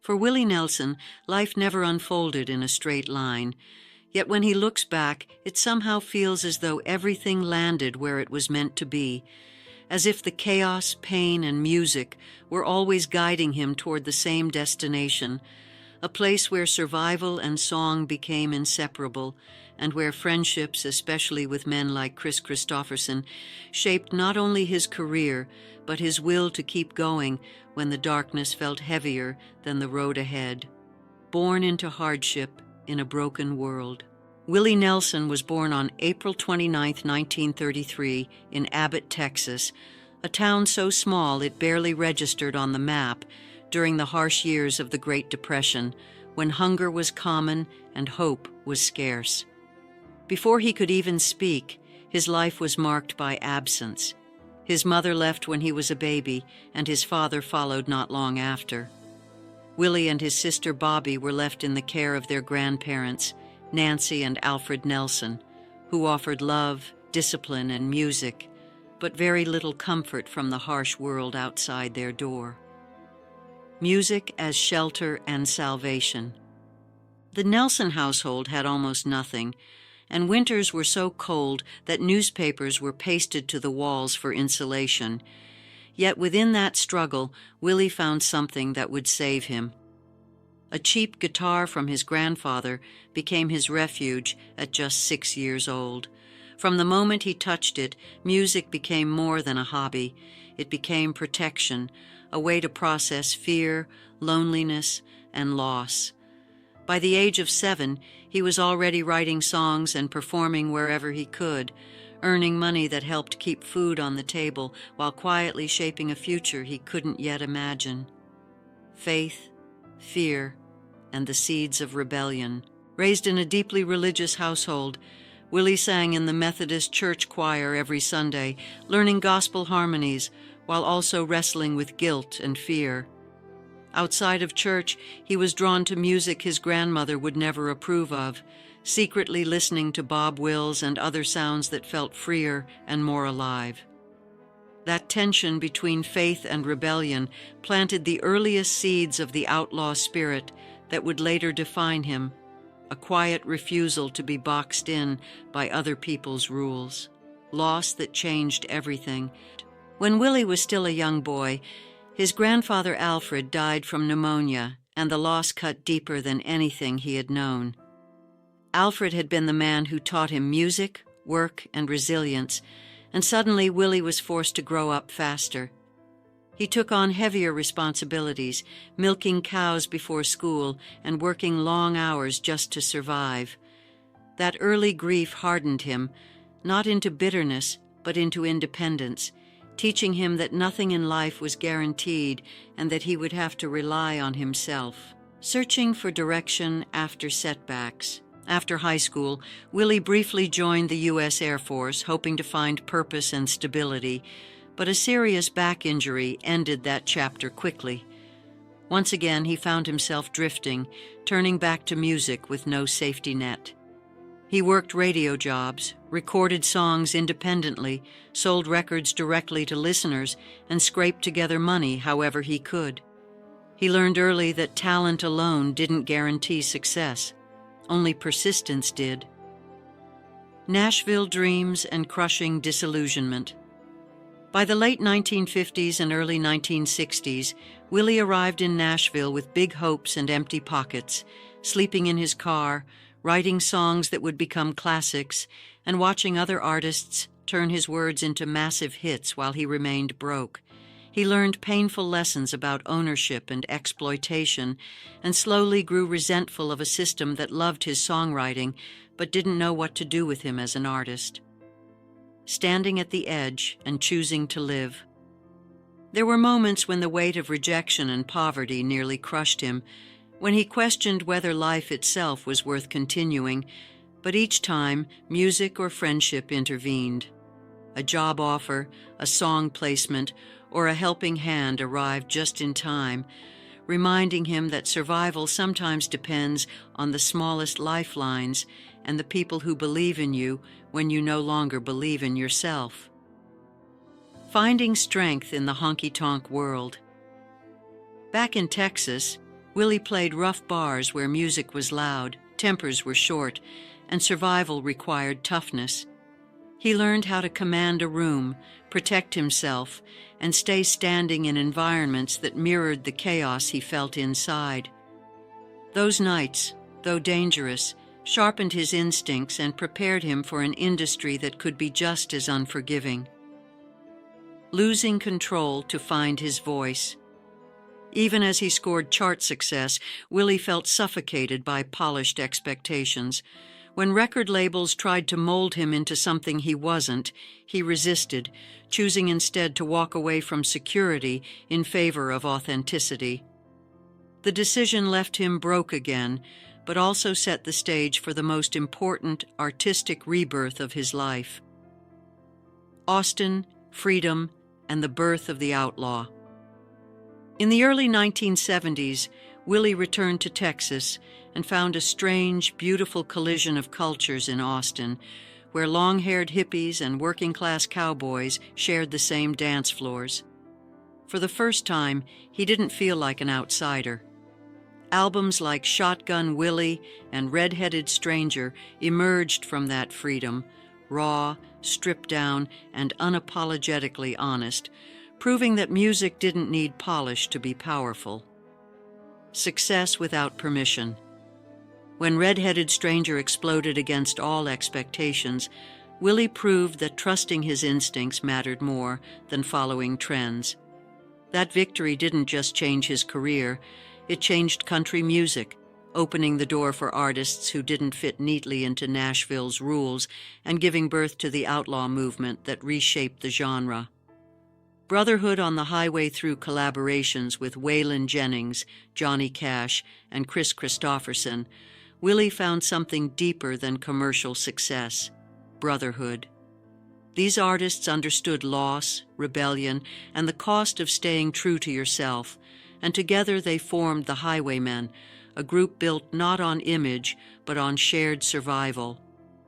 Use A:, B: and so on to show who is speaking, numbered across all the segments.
A: For Willie Nelson, life never unfolded in a straight line. Yet when he looks back, it somehow feels as though everything landed where it was meant to be, as if the chaos, pain, and music were always guiding him toward the same destination, a place where survival and song became inseparable, and where friendships, especially with men like Kris Kristofferson, shaped not only his career, but his will to keep going when the darkness felt heavier than the road ahead. Born into hardship in a broken world. Willie Nelson was born on April 29, 1933, in Abbott, Texas, a town so small it barely registered on the map during the harsh years of the Great Depression, when hunger was common and hope was scarce. Before he could even speak, his life was marked by absence. His mother left when he was a baby, and his father followed not long after. Willie and his sister Bobby were left in the care of their grandparents, Nancy and Alfred Nelson, who offered love, discipline, and music, but very little comfort from the harsh world outside their door. Music as shelter and salvation. The Nelson household had almost nothing, and winters were so cold that newspapers were pasted to the walls for insulation. Yet within that struggle, Willie found something that would save him. A cheap guitar from his grandfather became his refuge at just 6 years old. From the moment he touched it, music became more than a hobby. It became protection, a way to process fear, loneliness, and loss. By the age of 7, he was already writing songs and performing wherever he could, earning money that helped keep food on the table while quietly shaping a future he couldn't yet imagine. Faith, fear, and the seeds of rebellion. Raised in a deeply religious household, Willie sang in the Methodist church choir every Sunday, learning gospel harmonies while also wrestling with guilt and fear. Outside of church, he was drawn to music his grandmother would never approve of, secretly listening to Bob Wills and other sounds that felt freer and more alive. That tension between faith and rebellion planted the earliest seeds of the outlaw spirit that would later define him, a quiet refusal to be boxed in by other people's rules. Loss that changed everything. When Willie was still a young boy, his grandfather Alfred died from pneumonia, and the loss cut deeper than anything he had known. Alfred had been the man who taught him music, work, and resilience, and suddenly Willie was forced to grow up faster. He took on heavier responsibilities, milking cows before school and working long hours just to survive. That early grief hardened him, not into bitterness, but into independence, teaching him that nothing in life was guaranteed and that he would have to rely on himself. Searching for direction after setbacks. After high school, Willie briefly joined the U.S. Air Force, hoping to find purpose and stability, but a serious back injury ended that chapter quickly. Once again, he found himself drifting, turning back to music with no safety net. He worked radio jobs, recorded songs independently, sold records directly to listeners, and scraped together money however he could. He learned early that talent alone didn't guarantee success. Only persistence did. Nashville dreams and crushing disillusionment. By the late 1950s and early 1960s, Willie arrived in Nashville with big hopes and empty pockets, sleeping in his car, writing songs that would become classics, and watching other artists turn his words into massive hits while he remained broke. He learned painful lessons about ownership and exploitation, and slowly grew resentful of a system that loved his songwriting but didn't know what to do with him as an artist. Standing at the edge and choosing to live. There were moments when the weight of rejection and poverty nearly crushed him, when he questioned whether life itself was worth continuing, but each time music or friendship intervened. A job offer, a song placement, or a helping hand arrived just in time, reminding him that survival sometimes depends on the smallest lifelines and the people who believe in you when you no longer believe in yourself. Finding strength in the honky-tonk world. Back in Texas, Willie played rough bars where music was loud, tempers were short, and survival required toughness. He learned how to command a room, protect himself, and stay standing in environments that mirrored the chaos he felt inside. Those nights, though dangerous, sharpened his instincts and prepared him for an industry that could be just as unforgiving. Losing control to find his voice. Even as he scored chart success, Willie felt suffocated by polished expectations. When record labels tried to mold him into something he wasn't, he resisted, choosing instead to walk away from security in favor of authenticity. The decision left him broke again, but also set the stage for the most important artistic rebirth of his life. Austin, freedom, and the birth of the outlaw. In the early 1970s, Willie returned to Texas and found a strange, beautiful collision of cultures in Austin, where long-haired hippies and working-class cowboys shared the same dance floors. For the first time, he didn't feel like an outsider. Albums like Shotgun Willie and Red-Headed Stranger emerged from that freedom, raw, stripped down, and unapologetically honest, proving that music didn't need polish to be powerful. Success without permission. When Red-Headed Stranger exploded against all expectations, Willie proved that trusting his instincts mattered more than following trends. That victory didn't just change his career, it changed country music, opening the door for artists who didn't fit neatly into Nashville's rules and giving birth to the outlaw movement that reshaped the genre. Brotherhood on the highway through collaborations with Waylon Jennings, Johnny Cash, and Kris Kristofferson, Willie found something deeper than commercial success: brotherhood. These artists understood loss, rebellion, and the cost of staying true to yourself, and together they formed the Highwaymen, a group built not on image, but on shared survival.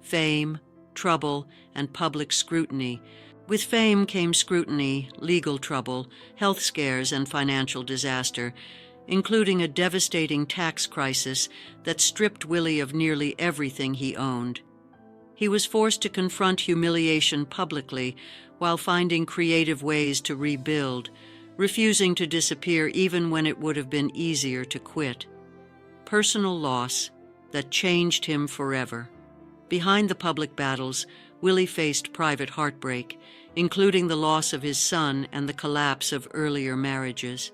A: Fame, trouble, and public scrutiny. With fame came scrutiny, legal trouble, health scares, and financial disaster, including a devastating tax crisis that stripped Willie of nearly everything he owned. He was forced to confront humiliation publicly while finding creative ways to rebuild, refusing to disappear even when it would have been easier to quit. Personal loss that changed him forever. Behind the public battles, Willie faced private heartbreak, including the loss of his son and the collapse of earlier marriages.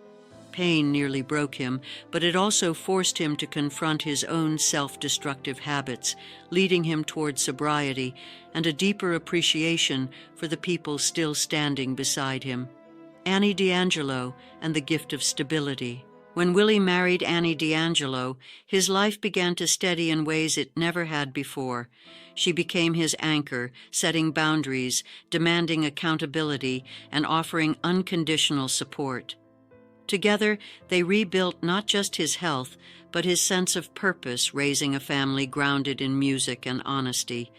A: Pain nearly broke him, but it also forced him to confront his own self-destructive habits, leading him toward sobriety and a deeper appreciation for the people still standing beside him. Annie D'Angelo and the gift of stability. When Willie married Annie D'Angelo, his life began to steady in ways it never had before. She became his anchor, setting boundaries, demanding accountability, and offering unconditional support. Together, they rebuilt not just his health, but his sense of purpose, raising a family grounded in music and honesty,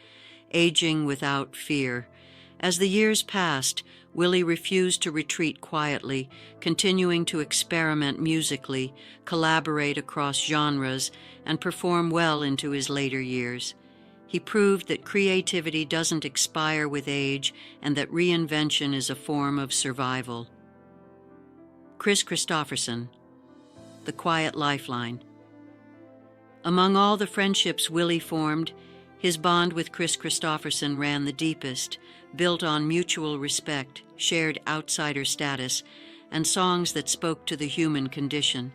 A: aging without fear. As the years passed, Willie refused to retreat quietly, continuing to experiment musically, collaborate across genres, and perform well into his later years. He proved that creativity doesn't expire with age and that reinvention is a form of survival. Kris Kristofferson, the quiet lifeline. Among all the friendships Willie formed, his bond with Kris Kristofferson ran the deepest, built on mutual respect, shared outsider status, and songs that spoke to the human condition.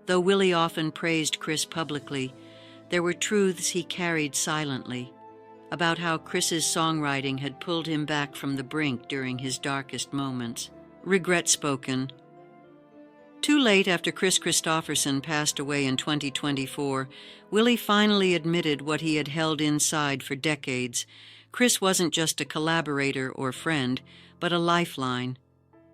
A: Though Willie often praised Kris publicly, there were truths he carried silently, about how Kris's songwriting had pulled him back from the brink during his darkest moments. Regret spoken. Too late after Kris Kristofferson passed away in 2024, Willie finally admitted what he had held inside for decades. Kris wasn't just a collaborator or friend, but a lifeline.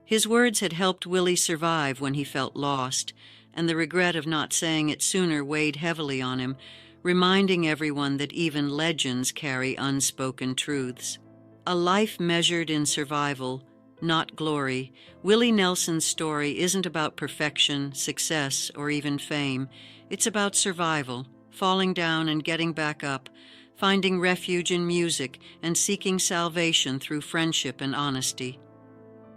A: His words had helped Willie survive when he felt lost, and the regret of not saying it sooner weighed heavily on him, reminding everyone that even legends carry unspoken truths. A life measured in survival, not glory. Willie Nelson's story isn't about perfection, success, or even fame. It's about survival, falling down and getting back up, finding refuge in music and seeking salvation through friendship and honesty.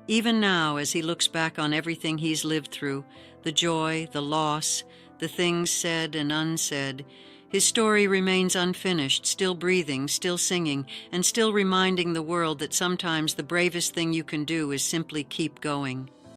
A: Even now, as he looks back on everything he's lived through, the joy, the loss, the things said and unsaid, his story remains unfinished, still breathing, still singing, and still reminding the world that sometimes the bravest thing you can do is simply keep going.